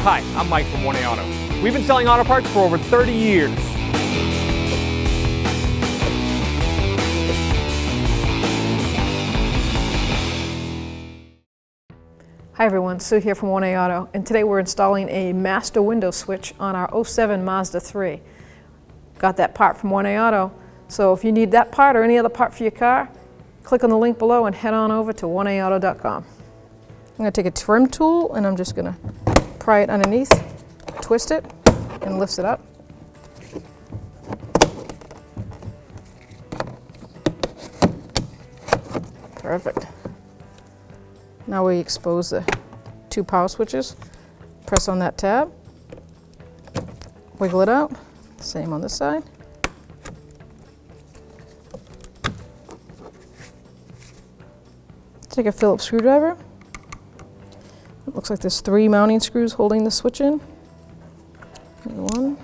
Hi, I'm Mike from 1A Auto. We've been selling auto parts for over 30 years. Hi everyone, Sue here from 1A Auto, and today we're installing a Mazda window switch on our 07 Mazda 3. Got that part from 1A Auto, so if you need that part or any other part for your car, click on the link below and head on over to 1AAuto.com. I'm going to take a trim tool and I'm just going to pry it underneath, twist it, and lift it up. Perfect. Now we expose the two power switches. Press on that tab, wiggle it out, same on this side. Take a Phillips screwdriver. It looks like there's 3 mounting screws holding the switch in. Here's one.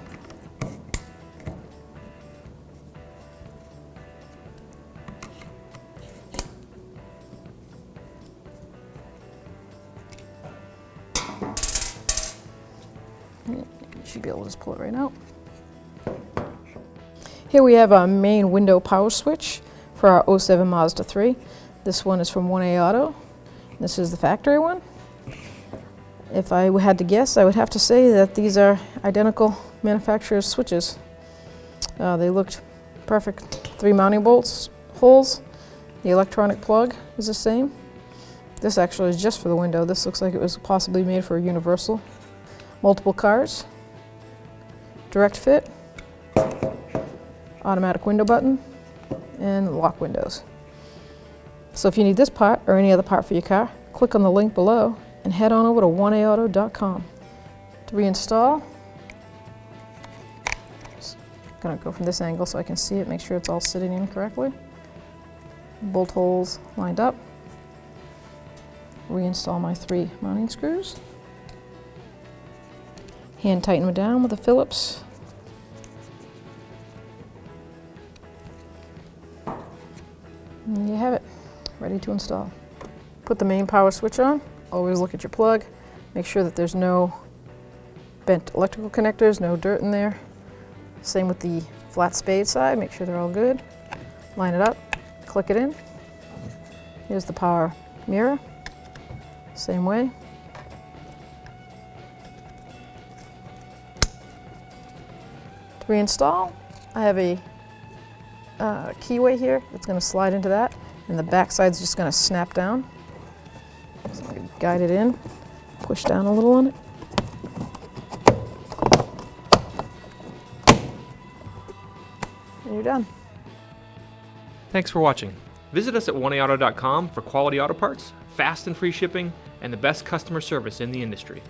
You should be able to just pull it right out. Here we have our main window power switch for our 07 Mazda 3. This one is from 1A Auto. This is the factory one. If I had to guess, I would have to say that these are identical manufacturer's switches. They looked perfect. 3 mounting bolts, holes. The electronic plug is the same. This actually is just for the window. This looks like it was possibly made for a universal. Multiple cars, direct fit, automatic window button, and lock windows. So if you need this part or any other part for your car, click on the link below and head on over to 1AAuto.com. To reinstall, just gonna go from this angle so I can see it, make sure it's all sitting in correctly. Bolt holes lined up. Reinstall my 3 mounting screws. Hand tighten them down with a Phillips. And there you have it, ready to install. Put the main power switch on. Always look at your plug. Make sure that there's no bent electrical connectors, no dirt in there. Same with the flat spade side, make sure they're all good. Line it up, click it in. Here's the power mirror, same way. To reinstall, I have a keyway here. It's going to slide into that, and the back side's just going to snap down. So you guide it in, push down a little on it. And you're done. Thanks for watching. Visit us at 1AAuto.com for quality auto parts, fast and free shipping, and the best customer service in the industry.